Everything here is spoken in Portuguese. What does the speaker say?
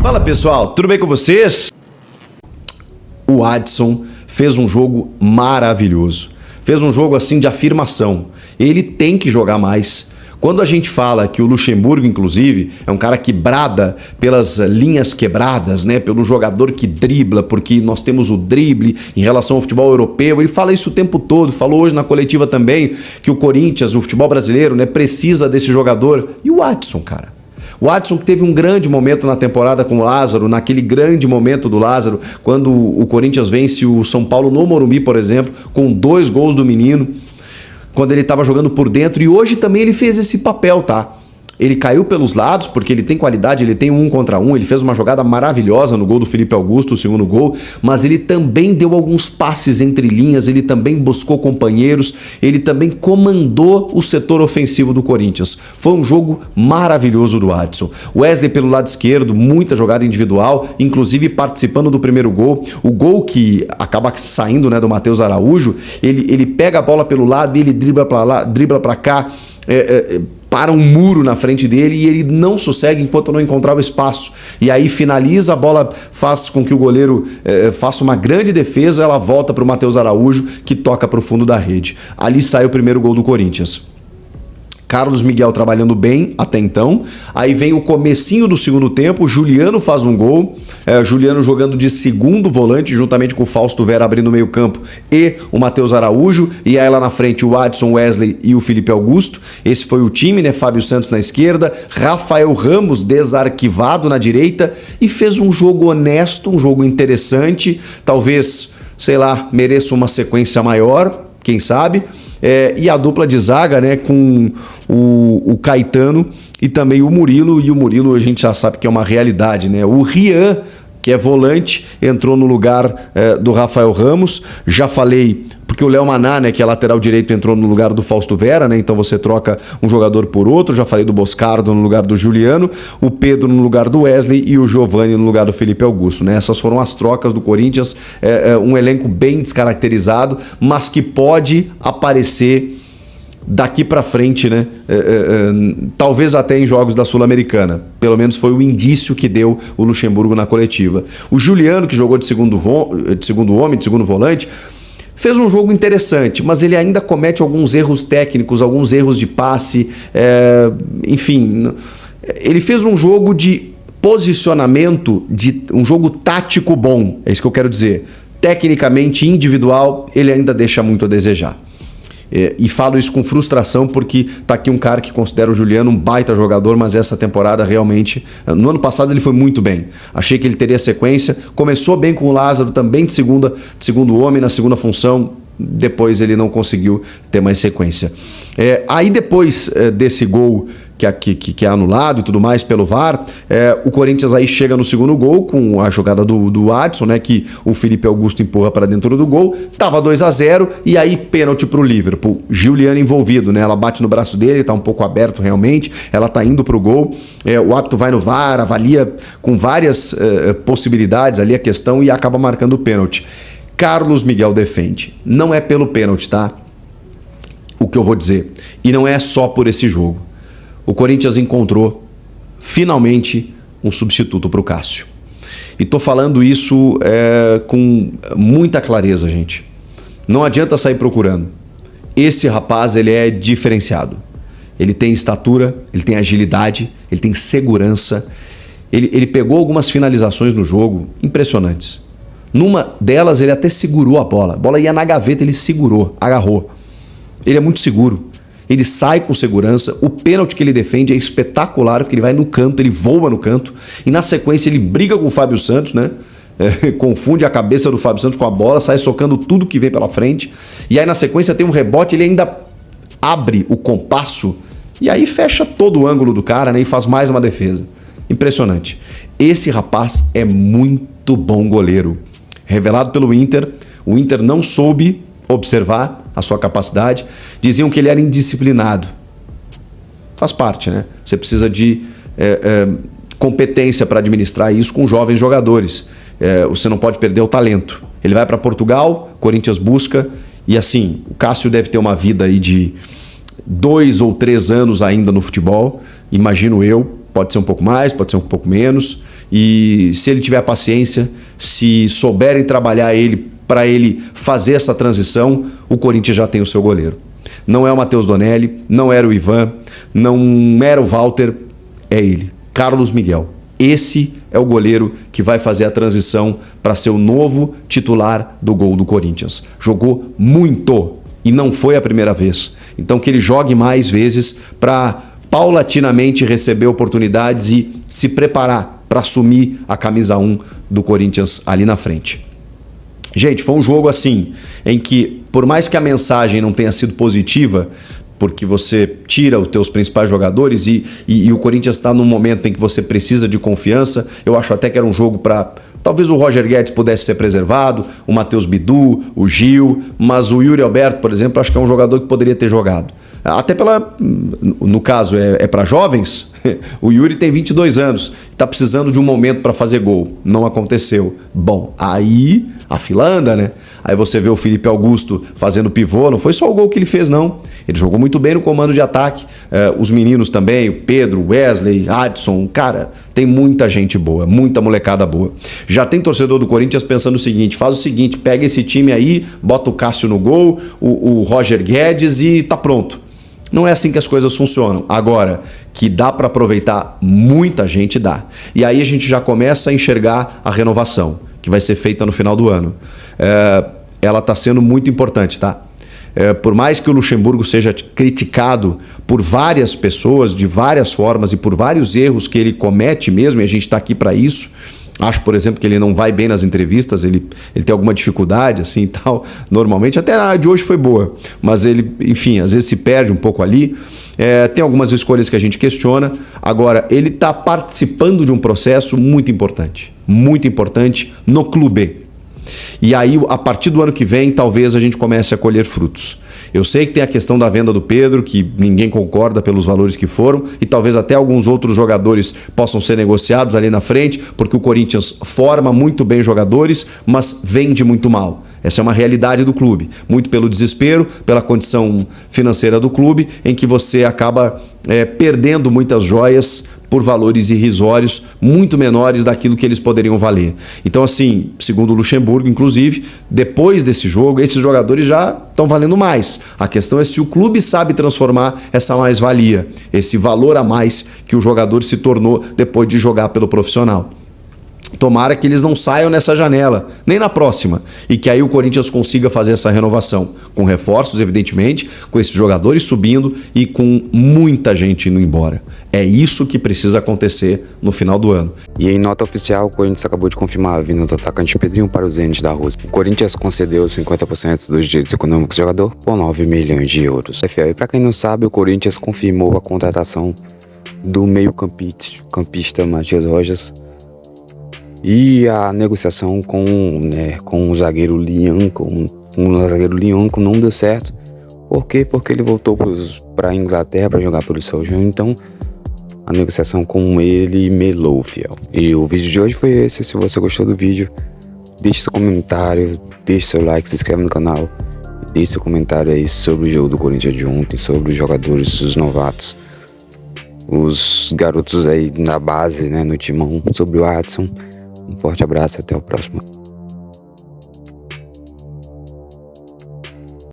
Fala pessoal, tudo bem com vocês? O Adson fez um jogo maravilhoso. Fez um jogo assim de afirmação. Ele tem que jogar mais. Quando a gente fala que o Luxemburgo, inclusive, é um cara que brada pelas linhas quebradas, né? Pelo jogador que dribla, porque nós temos o drible em relação ao futebol europeu. Ele fala isso o tempo todo, falou hoje na coletiva também que o Corinthians, o futebol brasileiro, né, precisa desse jogador. E o Adson, cara? O Adson que teve um grande momento na temporada com o Lázaro, naquele grande momento do Lázaro, quando o Corinthians vence o São Paulo no Morumbi, por exemplo, com 2 gols do menino, quando ele estava jogando por dentro, e hoje também ele fez esse papel, tá? Ele caiu pelos lados, porque ele tem qualidade, ele tem 1 contra 1, ele fez uma jogada maravilhosa no gol do Felipe Augusto, o segundo gol, mas ele também deu alguns passes entre linhas, ele também buscou companheiros, ele também comandou o setor ofensivo do Corinthians. Foi um jogo maravilhoso do Adson. Wesley pelo lado esquerdo, muita jogada individual, inclusive participando do primeiro gol. O gol que acaba saindo, né, do Matheus Araújo, ele pega a bola pelo lado e ele dribla para lá, dribla para cá, para um muro na frente dele e ele não sossegue enquanto não encontrar o espaço. E aí finaliza, a bola faz com que o goleiro faça uma grande defesa, ela volta para o Matheus Araújo, que toca para o fundo da rede. Ali sai o primeiro gol do Corinthians. Carlos Miguel trabalhando bem até então. Aí vem o comecinho do segundo tempo, Juliano faz um gol, Juliano jogando de segundo volante, juntamente com o Fausto Vera abrindo o meio campo e o Matheus Araújo, e aí lá na frente o Adson, Wesley e o Felipe Augusto. Esse foi o time, né? Fábio Santos na esquerda, Rafael Ramos desarquivado na direita, e fez um jogo honesto, um jogo interessante, talvez, sei lá, mereça uma sequência maior, quem sabe. E a dupla de zaga, né, com o Caetano e também o Murilo, e o Murilo a gente já sabe que é uma realidade, né? O Rian, que é volante, entrou no lugar do Rafael Ramos. Já falei, porque o Léo Maná, né, que é lateral direito, entrou no lugar do Fausto Vera, né? Então você troca um jogador por outro. Já falei do Boscardo no lugar do Juliano, o Pedro no lugar do Wesley e o Giovani no lugar do Felipe Augusto, né? Essas foram as trocas do Corinthians, um elenco bem descaracterizado, mas que pode aparecer daqui para frente, né? Talvez até em jogos da Sul-Americana. Pelo menos foi o indício que deu o Luxemburgo na coletiva. O Juliano, que jogou de segundo homem, de segundo volante, fez um jogo interessante, mas ele ainda comete alguns erros técnicos, alguns erros de passe, enfim. Ele fez um jogo de posicionamento, um jogo tático bom, é isso que eu quero dizer. Tecnicamente, individual, ele ainda deixa muito a desejar. E falo isso com frustração porque tá aqui um cara que considera o Juliano um baita jogador, mas essa temporada realmente, no ano passado ele foi muito bem. Achei que ele teria sequência, começou bem com o Lázaro, também de segundo homem, na segunda função, depois ele não conseguiu ter mais sequência. Aí depois desse gol que é anulado e tudo mais pelo VAR, o Corinthians aí chega no segundo gol com a jogada do Adson, né, que o Felipe Augusto empurra para dentro do gol, tava 2-0 e aí pênalti pro Liverpool, Juliano envolvido, né, ela bate no braço dele, tá um pouco aberto realmente, ela tá indo pro gol, o árbitro vai no VAR, avalia com várias possibilidades ali a questão e acaba marcando o pênalti. Carlos Miguel defende, não é pelo pênalti, tá? O que eu vou dizer, e não é só por esse jogo. O Corinthians encontrou, finalmente, um substituto para o Cássio. E tô falando isso com muita clareza, gente. Não adianta sair procurando. Esse rapaz, ele é diferenciado. Ele tem estatura, ele tem agilidade, ele tem segurança. Ele pegou algumas finalizações no jogo impressionantes. Numa delas, ele até segurou a bola ia na gaveta, ele segurou, agarrou. Ele é muito seguro. Ele sai com segurança, o pênalti que ele defende é espetacular, porque ele vai no canto, ele voa no canto, e na sequência ele briga com o Fábio Santos, né? Confunde a cabeça do Fábio Santos com a bola, sai socando tudo que vem pela frente, e aí na sequência tem um rebote, ele ainda abre o compasso, e aí fecha todo o ângulo do cara, né? E faz mais uma defesa. Impressionante. Esse rapaz é muito bom goleiro. Revelado pelo Inter, o Inter não soube observar a sua capacidade, diziam que ele era indisciplinado. Faz parte, né? Você precisa de competência para administrar isso com jovens jogadores. Você não pode perder o talento. Ele vai para Portugal, Corinthians busca, e assim, o Cássio deve ter uma vida aí de 2 ou 3 anos ainda no futebol, imagino eu, pode ser um pouco mais, pode ser um pouco menos, e se ele tiver paciência, se souberem trabalhar ele para ele fazer essa transição, o Corinthians já tem o seu goleiro. Não é o Matheus Donelli, não era o Ivan, não era o Walter, é ele, Carlos Miguel. Esse é o goleiro que vai fazer a transição para ser o novo titular do gol do Corinthians. Jogou muito e não foi a primeira vez. Então que ele jogue mais vezes para paulatinamente receber oportunidades e se preparar para assumir a camisa 1 do Corinthians ali na frente. Gente, foi um jogo assim, em que por mais que a mensagem não tenha sido positiva, porque você tira os teus principais jogadores e o Corinthians está num momento em que você precisa de confiança, eu acho até que era um jogo para... Talvez o Roger Guedes pudesse ser preservado, o Matheus Bidu, o Gil, mas o Yuri Alberto, por exemplo, acho que é um jogador que poderia ter jogado. Até no caso, é para jovens, o Yuri tem 22 anos, está precisando de um momento para fazer gol. Não aconteceu. Bom, aí a fila anda, né? Aí você vê o Felipe Augusto fazendo pivô, não foi só o gol que ele fez, não. Ele jogou muito bem no comando de ataque. Os meninos também, o Pedro, Wesley, Adson, cara, tem muita gente boa, muita molecada boa. Já tem torcedor do Corinthians pensando o seguinte, faz o seguinte, pega esse time aí, bota o Cássio no gol, o Roger Guedes e tá pronto. Não é assim que as coisas funcionam. Agora, que dá para aproveitar muita gente, dá. E aí a gente já começa a enxergar a renovação, que vai ser feita no final do ano. Ela está sendo muito importante, tá? Por mais que o Luxemburgo seja criticado por várias pessoas, de várias formas e por vários erros que ele comete mesmo, e a gente está aqui para isso. Acho, por exemplo, que ele não vai bem nas entrevistas, ele tem alguma dificuldade assim e tal. Normalmente, até a de hoje foi boa, mas ele, enfim, às vezes se perde um pouco ali. Tem algumas escolhas que a gente questiona. Agora, ele está participando de um processo muito importante no clube. E aí, a partir do ano que vem, talvez a gente comece a colher frutos. Eu sei que tem a questão da venda do Pedro, que ninguém concorda pelos valores que foram, e talvez até alguns outros jogadores possam ser negociados ali na frente, porque o Corinthians forma muito bem jogadores, mas vende muito mal. Essa é uma realidade do clube, muito pelo desespero, pela condição financeira do clube, em que você acaba perdendo muitas joias por valores irrisórios, muito menores daquilo que eles poderiam valer. Então, assim, segundo o Luxemburgo, inclusive, depois desse jogo, esses jogadores já estão valendo mais. A questão é se o clube sabe transformar essa mais-valia, esse valor a mais que o jogador se tornou depois de jogar pelo profissional. Tomara que eles não saiam nessa janela, nem na próxima, e que aí o Corinthians consiga fazer essa renovação, com reforços, evidentemente, com esses jogadores subindo e com muita gente indo embora. É isso que precisa acontecer no final do ano. E em nota oficial, o Corinthians acabou de confirmar a vinda do atacante Pedrinho para o Zenit da Rússia. O Corinthians concedeu 50% dos direitos econômicos do jogador por 9 milhões de euros. E para quem não sabe, o Corinthians confirmou a contratação do meio-campista Matias Rojas e a negociação com o zagueiro Lianco. O zagueiro Lianco não deu certo. Por quê? Porque ele voltou para a Inglaterra para jogar pelo Southampton. Então, a negociação com ele melou, fiel. E o vídeo de hoje foi esse. Se você gostou do vídeo, deixe seu comentário, deixe seu like, se inscreve no canal. Deixe seu comentário aí sobre o jogo do Corinthians de ontem, sobre os jogadores, os novatos, os garotos aí na base, no timão, sobre o Adson. Um forte abraço e até o próximo.